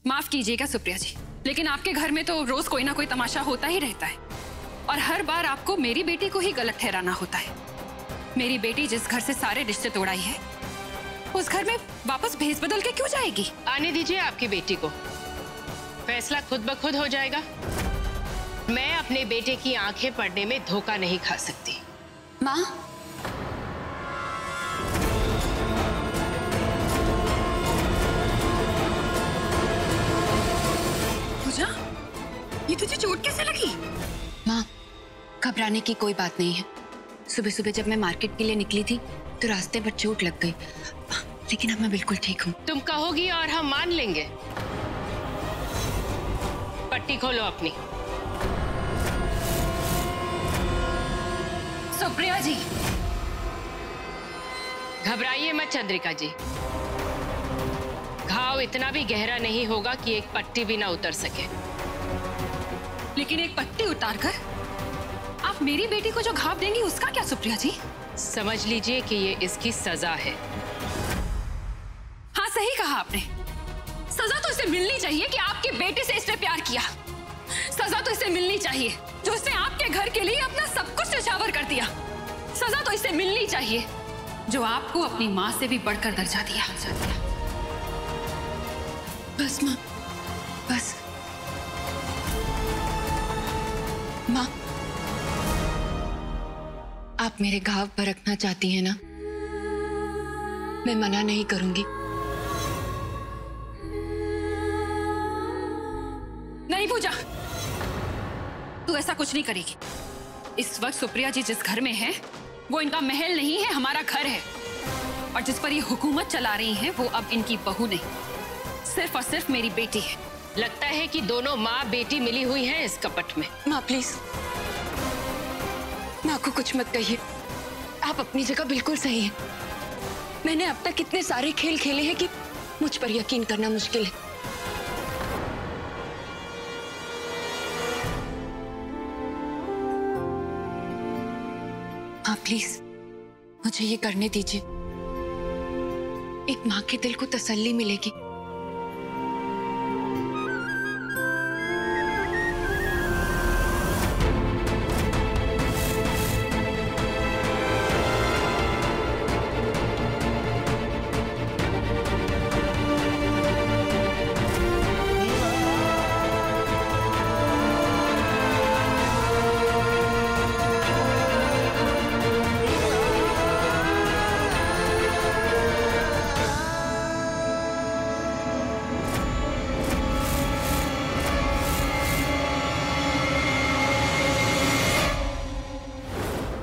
माफ कीजिएगा सुप्रिया जी, लेकिन आपके घर में तो रोज कोई ना कोई तमाशा होता ही रहता है और हर बार आपको मेरी बेटी को ही गलत ठहराना होता है। मेरी बेटी जिस घर से सारे रिश्ते तोड़ाई है, उस घर में वापस भेस बदल के क्यों जाएगी? आने दीजिए आपकी बेटी को, फैसला खुद ब खुद हो जाएगा। मैं अपने बेटे की आंखें पड़ने में धोखा नहीं खा सकती। माँ, पूजा, ये तुझे चोट कैसे लगी? माँ, घबराने की कोई बात नहीं है। सुबह सुबह जब मैं मार्केट के लिए निकली थी तो रास्ते पर चोट लग गई, लेकिन अब मैं बिल्कुल ठीक हूँ। तुम कहोगी और हम मान लेंगे। पट्टी खोलो अपनी। सुप्रिया जी, घबराइए मत चंद्रिका जी, घाव इतना भी गहरा नहीं होगा कि एक पट्टी भी ना उतर सके। लेकिन एक पट्टी उतारकर आप मेरी बेटी को जो घाव देंगी उसका क्या सुप्रिया जी? समझ लीजिए कि ये इसकी सजा है। हाँ, सही कहा आपने। सजा तो इसे मिलनी चाहिए कि आपके बेटे से इसने प्यार किया। सजा तो इसे मिलनी चाहिए जो इसने आपके घर के लिए अपना सब कुछ न्यौछावर कर दिया। सजा तो इसे मिलनी चाहिए जो आपको अपनी माँ से भी बढ़कर दर्जा दिया। बस माँ, बस। माँ, आप मेरे घाव पर रखना चाहती हैं ना? मैं मना नहीं करूंगी। नहीं पूजा, तू ऐसा कुछ नहीं करेगी। इस वक्त सुप्रिया जी जिस घर में है वो इनका महल नहीं है, हमारा घर है। और जिस पर ये हुकूमत चला रही हैं वो अब इनकी बहू नहीं, सिर्फ और सिर्फ मेरी बेटी है। लगता है कि दोनों माँ बेटी मिली हुई हैं इस कपट में। माँ प्लीज, माँ को कुछ मत कहिए। आप अपनी जगह बिल्कुल सही हैं। मैंने अब तक इतने सारे खेल खेले हैं कि मुझ पर यकीन करना मुश्किल है। माँ प्लीज, मुझे ये करने दीजिए। एक माँ के दिल को तसल्ली मिलेगी।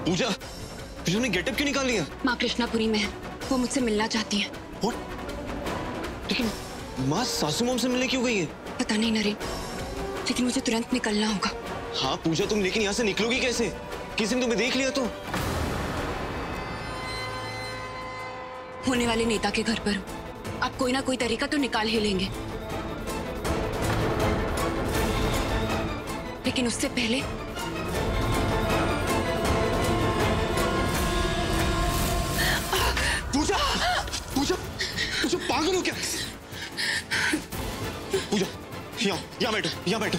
पूजा, पूजा ने गेटअप क्यों निकाल लिया? माँ कृष्णापुरी में है, वो मुझसे मिलना चाहती है। What? लेकिन माँ सासू मॉम से मिलने क्यों गई है? पता नहीं नरेन, लेकिन मुझे तुरंत निकलना होगा। हाँ पूजा, तुम लेकिन यहाँ से निकलोगी कैसे? किसी ने तुम्हें देख लिया तो? होने वाले नेता के घर पर आप कोई ना कोई तरीका तो निकाल ही लेंगे, लेकिन उससे पहले पूजा, पूजा, पूजा पागल हो क्या? पूजा, यहाँ बैठो, यहाँ बैठो।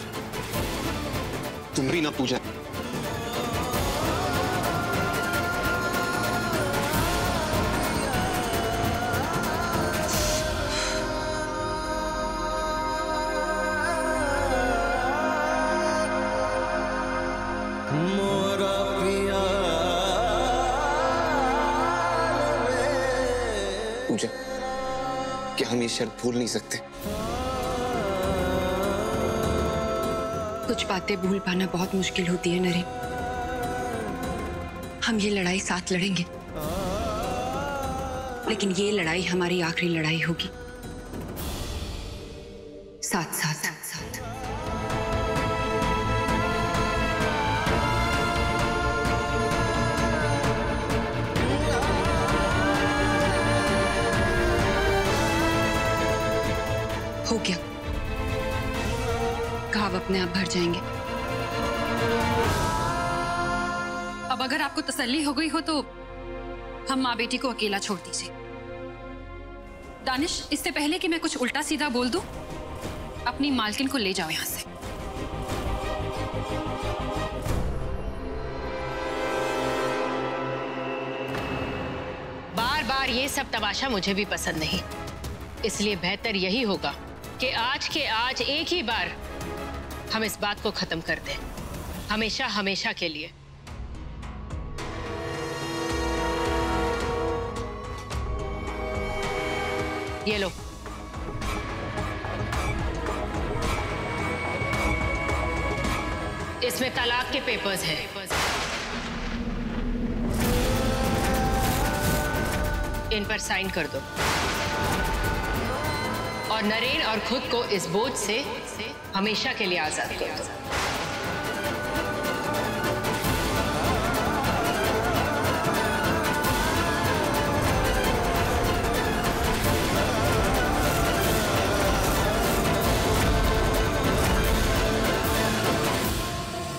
तुम भी ना पूजा। पूजा, क्या हम ये शर्त भूल नहीं सकते? कुछ बातें भूल पाना बहुत मुश्किल होती है नरेन। हम ये लड़ाई साथ लड़ेंगे, लेकिन ये लड़ाई हमारी आखिरी लड़ाई होगी। साथ साथ साथ साथ। हो गया, घाव अपने आप भर जाएंगे। अब अगर आपको तसल्ली हो गई हो तो हम माँ बेटी को अकेला छोड़ दीजिए। दानिश, इससे पहले कि मैं कुछ उल्टा सीधा बोल दूं, अपनी मालकिन को ले जाओ यहां से। बार बार ये सब तमाशा मुझे भी पसंद नहीं, इसलिए बेहतर यही होगा कि आज के आज एक ही बार हम इस बात को खत्म कर दें, हमेशा हमेशा के लिए। ये लो, इसमें तलाक के पेपर्स हैं। इन पर साइन कर दो और नरेन और खुद को इस बोझ से हमेशा के लिए आजाद कर दो।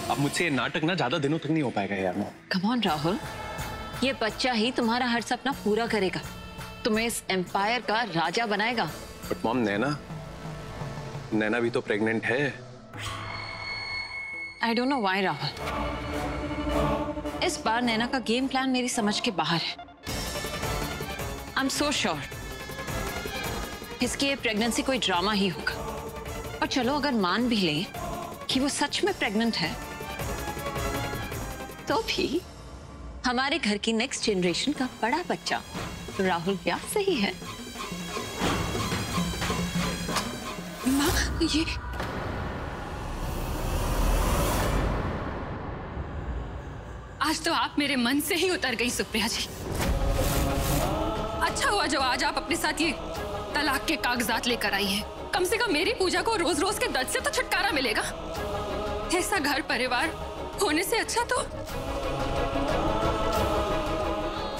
अब मुझसे ये नाटक ना ज्यादा दिनों तक नहीं हो पाएगा यार। कम ऑन राहुल, ये बच्चा ही तुम्हारा हर सपना पूरा करेगा, तुम्हें इस एम्पायर का राजा बनाएगा। बट मॉम, नैना भी तो प्रेग्नेंट है। I don't know why Rahul, इस बार नैना का गेम प्लान मेरी समझ के बाहर है। आई एम सो श्योर इसकी ये प्रेगनेंसी कोई ड्रामा ही होगा। और चलो अगर मान भी ले कि वो सच में प्रेग्नेंट है, तो भी हमारे घर की नेक्स्ट जनरेशन का बड़ा बच्चा तो राहुल व्यास से ही है। माँ, ये आज तो आप मेरे मन से ही उतर गई सुप्रिया जी। अच्छा हुआ जो आज आप अपने साथ ये तलाक के कागजात लेकर आई हैं। कम से कम मेरी पूजा को रोज रोज के दर्द से तो छुटकारा मिलेगा। ऐसा घर परिवार होने से अच्छा तो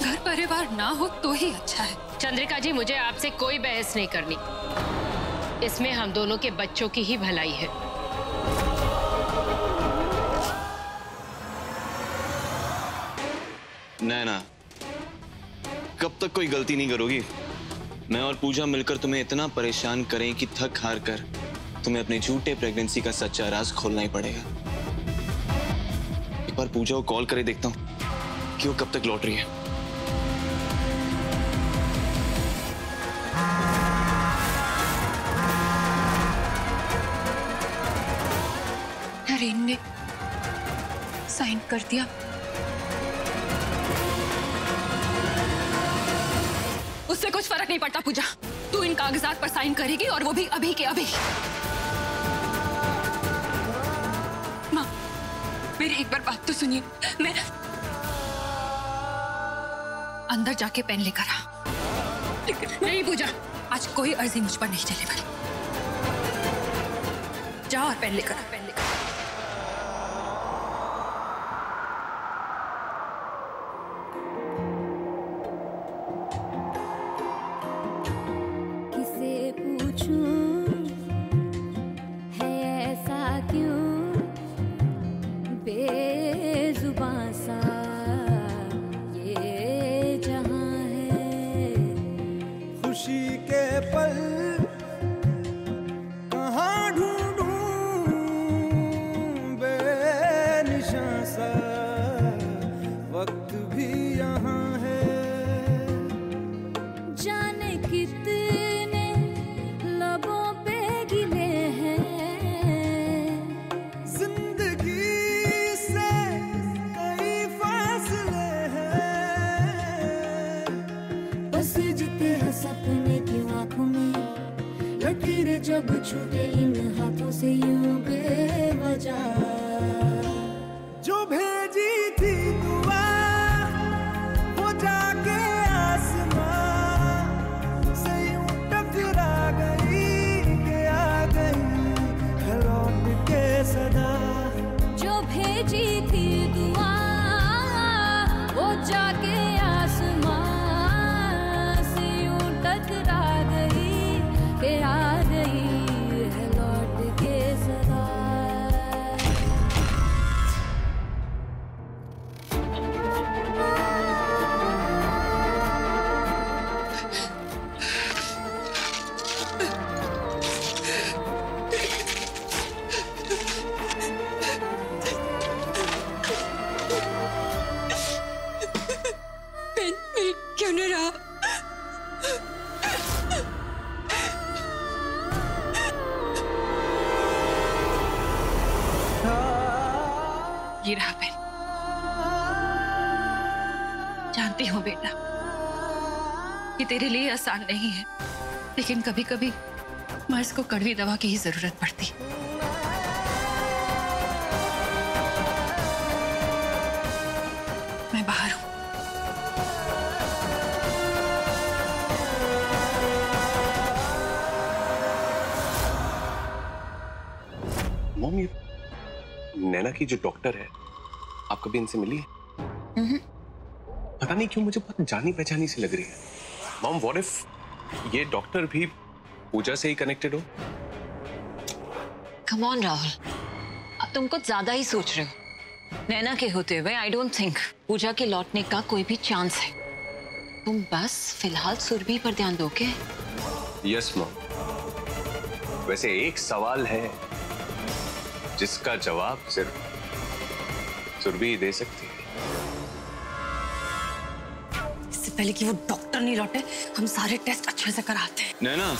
घर परिवार ना हो तो ही अच्छा है। चंद्रिका जी, मुझे आपसे कोई बहस नहीं करनी, इसमें हम दोनों के बच्चों की ही भलाई है। नैना, कब तक कोई गलती नहीं करोगी? मैं और पूजा मिलकर तुम्हें इतना परेशान करें कि थक हार कर तुम्हें अपने झूठे प्रेगनेंसी का सच्चा राज खोलना ही पड़ेगा। एक बार पूजा को कॉल करे देखता हूं कि वो कब तक लौट रही है। नरेन ने साइन कर दिया। उससे कुछ फर्क नहीं पड़ता पूजा, तू इन कागजात पर साइन करेगी और वो भी अभी के अभी। माँ, मेरी एक बार बात तो सुनिए। मैं अंदर जाके पेन लेकर आ। नहीं पूजा, आज कोई अर्जी मुझ पर नहीं चले वाली। जा और पेन लेकर आ, पेन लेकर आ। जब छूटे इन हाथों से यूं बेवजह, जो भेजी थी दुआ वो जाके आसमां से यूं टकरा गई कि आ गई है लौट के सदा। जो भेजी थी दुआ वो जाके आसमां से यूं टकरा गई कि आ गई है लौट के सदा। क्यों नहीं रहा? ये रहा पेन। जानती हूँ बेटा, ये तेरे लिए आसान नहीं है, लेकिन कभी कभी मर्ज को कड़वी दवा की ही जरूरत पड़ती। मैं बाहर हूं। मॉम, ये नैना की जो डॉक्टर है, आप कभी इनसे मिली है? पता नहीं क्यों मुझे बहुत जानी पहचानी सी लग रही है। मॉम, व्हाट इफ ये डॉक्टर भी पूजा से ही कनेक्टेड हो? कम ऑन राहुल, अब तुम कुछ ज्यादा ही सोच रहे हो। नैना के होते हुए आई डोंट थिंक पूजा के लौटने का कोई भी चांस है। तुम बस फिलहाल सुरभि पर ध्यान दोगे। यस मॉम, वैसे एक सवाल है जिसका जवाब सिर्फ सुरभि ही दे सकती है। इससे पहले कि वो डॉक्टर नहीं लौटे, हम सारे टेस्ट अच्छे से कराते हैं। नैना,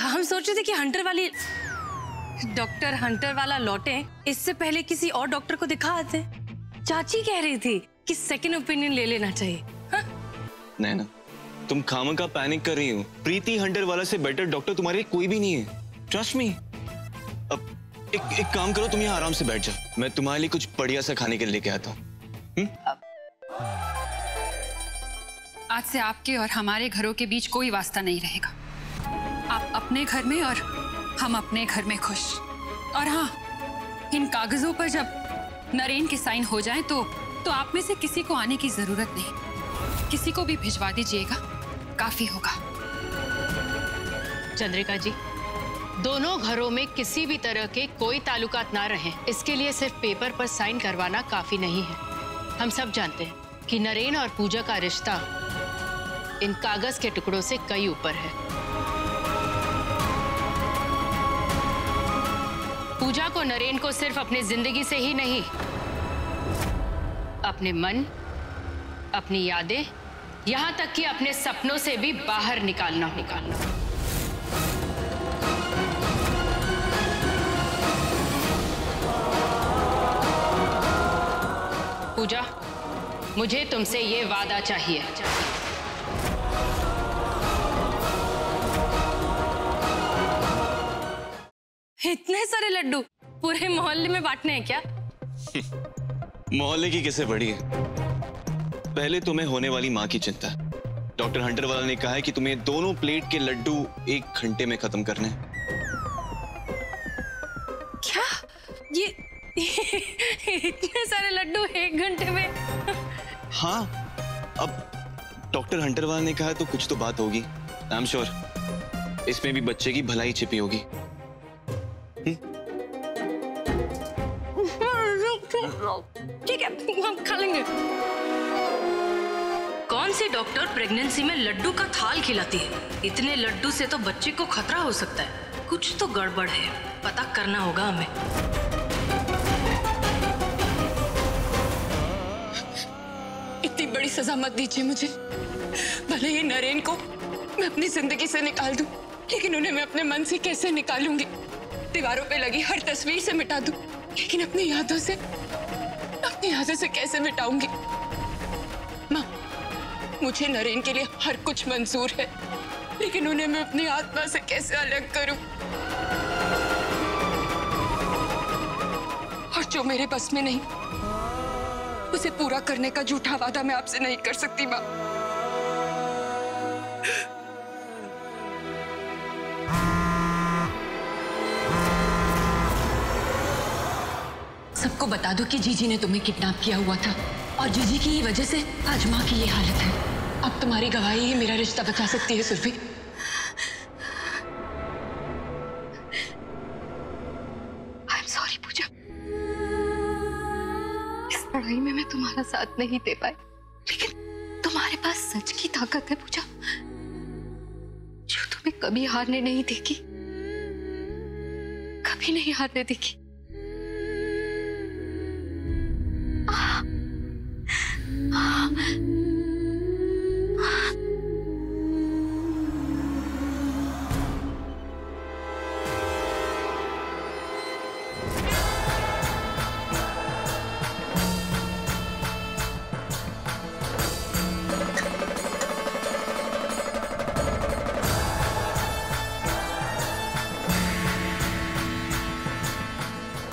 हम सोच रहे थे कि डॉक्टर हंटर वाला लौटे, इससे पहले किसी और डॉक्टर को दिखा आते। चाची कह रही थी कि सेकंड ओपिनियन ले लेना चाहिए। हाँ? नैना, तुम खामखा पैनिक कर रही हो। प्रीति हंटर वाला से बेटर डॉक्टर तुम्हारे लिए कोई भी नहीं है। Trust me. अब एक काम करो, तुम यहाँ आराम से बैठ जाओ, मैं तुम्हारे लिए कुछ बढ़िया सा खाने के लिए लेके आता हूँ। आज से आपके और हमारे घरों के बीच कोई वास्ता नहीं रहेगा। आप अपने घर में और हम अपने घर में खुश। और हाँ, इन कागजों पर जब नरेन के साइन हो जाएं तो आप में से किसी को आने की जरूरत नहीं। किसी को भी भिजवा दीजिएगा, काफी होगा। चंद्रिका जी, दोनों घरों में किसी भी तरह के कोई ताल्लुकात ना रहें, इसके लिए सिर्फ पेपर पर साइन करवाना काफी नहीं है। हम सब जानते हैं कि नरेन और पूजा का रिश्ता इन कागज के टुकड़ों से कई ऊपर है। पूजा को नरेन को सिर्फ अपनी जिंदगी से ही नहीं, अपने मन, अपनी यादें, यहां तक कि अपने सपनों से भी बाहर निकालना। पूजा, मुझे तुमसे ये वादा चाहिए। इतने सारे लड्डू पूरे मोहल्ले में बांटने हैं क्या? मोहल्ले की किसे बड़ी है? पहले तुम्हें होने वाली माँ की चिंता। डॉक्टर हंटर वाला ने कहा है कि तुम्हें दोनों प्लेट के लड्डू 1 घंटे में खत्म करने हैं। क्या? ये इतने सारे लड्डू 1 घंटे में? हाँ, अब डॉक्टर हंटर वाला ने कहा तो कुछ तो बात होगी। आई एम श्योर इसमें भी बच्चे की भलाई छिपी होगी। ठीक है, हम खा लेंगे। कौन सी डॉक्टर प्रेगनेंसी में लड्डू का थाल खिलाती है? इतने लड्डू से तो बच्चे को खतरा हो सकता है। कुछ तो गड़बड़ है, पता करना होगा हमें। इतनी बड़ी सजा मत दीजिए मुझे। भले ही नरेन को मैं अपनी जिंदगी से निकाल दूं, लेकिन उन्हें मैं अपने मन से कैसे निकालूंगी? दीवारों पे लगी हर तस्वीर से मिटा दूं, लेकिन अपनी यादों से कैसे मिटाऊंगी? माँ, मुझे नरेन के लिए हर कुछ मंजूर है, लेकिन उन्हें मैं अपनी आत्मा से कैसे अलग करूं? और जो मेरे बस में नहीं, उसे पूरा करने का झूठा वादा मैं आपसे नहीं कर सकती माँ। सबको बता दो कि जीजी ने तुम्हें किडनैप किया हुआ था और जीजी की ही वजह से आज माँ की ये हालत है। अब तुम्हारी गवाही ही मेरा रिश्ता बचा सकती है सुरभि। आई एम सॉरी पूजा, इस लड़ाई में मैं तुम्हारा साथ नहीं दे पाई, लेकिन तुम्हारे पास सच की ताकत है पूजा, जो तुम्हें कभी हारने नहीं देगी, कभी नहीं हारने देगी।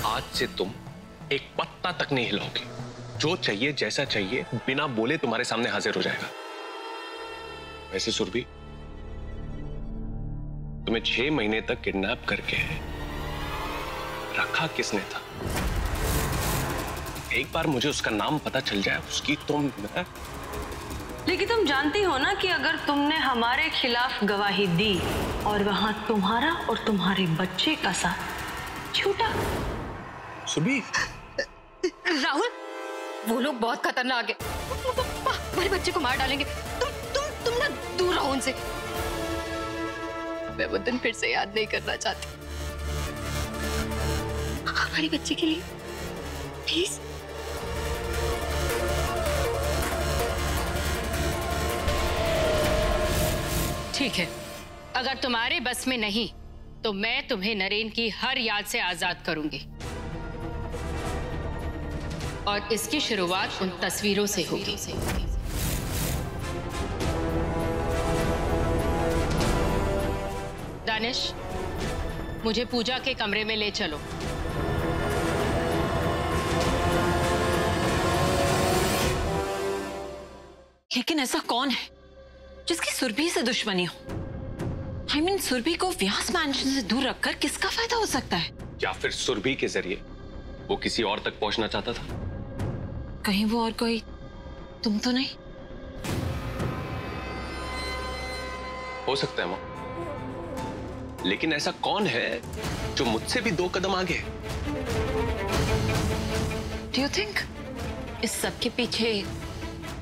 आज से तुम एक पत्ता तक नहीं हिलाओगे। जो चाहिए जैसा चाहिए बिना बोले तुम्हारे सामने हाजिर हो जाएगा। वैसे सुरभि, तुम्हें 6 महीने तक किडनैप करके रखा किसने था? एक बार मुझे उसका नाम पता चल जाए उसकी, तुम लेकिन तुम जानती हो ना कि अगर तुमने हमारे खिलाफ गवाही दी और वहां तुम्हारा और तुम्हारे बच्चे का साथ झूठा। सुरभि, राहुल, वो लोग बहुत खतरनाक है, हमारे बच्चे को मार डालेंगे। तुम ना दूर रहो उनसे। मैं वो दिन फिर से याद नहीं करना चाहती। हमारे बच्चे के लिए प्लीज। ठीक है, अगर तुम्हारे बस में नहीं तो मैं तुम्हें नरेन की हर याद से आजाद करूंगी और इसकी शुरुआत उन तस्वीरों से होगी। दानिश, मुझे पूजा के कमरे में ले चलो। लेकिन ऐसा कौन है जिसकी सुरभि से दुश्मनी हो? I mean, सुरभि को व्यास मैंशन से दूर रखकर किसका फायदा हो सकता है? या फिर सुरभि के जरिए वो किसी और तक पहुंचना चाहता था? कहीं वो और कोई तुम तो नहीं? हो सकता है मां, लेकिन ऐसा कौन है जो मुझसे भी 2 कदम आगे? Do you think इस सब के पीछे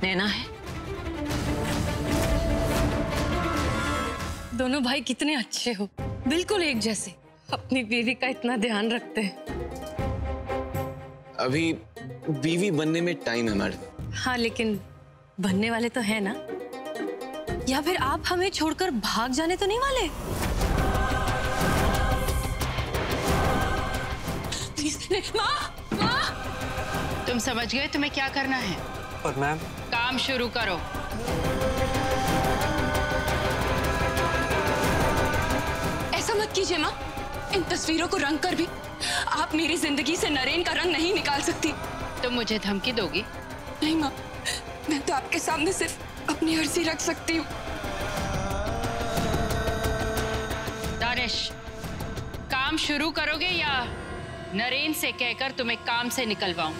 नैना है? दोनों भाई कितने अच्छे हो, बिल्कुल एक जैसे, अपनी बीवी का इतना ध्यान रखते हैं। अभी बीवी बनने में टाइम है मैडम। हाँ, लेकिन बनने वाले तो है ना? या फिर आप हमें छोड़कर भाग जाने तो नहीं वाले? माँ! तुम समझ गए तुम्हें क्या करना है? पर मैम, काम शुरू करो। ऐसा मत कीजिए माँ, इन तस्वीरों को रंग कर भी आप मेरी जिंदगी से नरेन का रंग नहीं निकाल सकती। तुम मुझे धमकी दोगी? नहीं माँ, मैं तो आपके सामने सिर्फ अपनी अर्जी रख सकती हूँ। दानिश, काम शुरू करोगे या नरेन से कहकर तुम्हें काम से निकलवाऊं?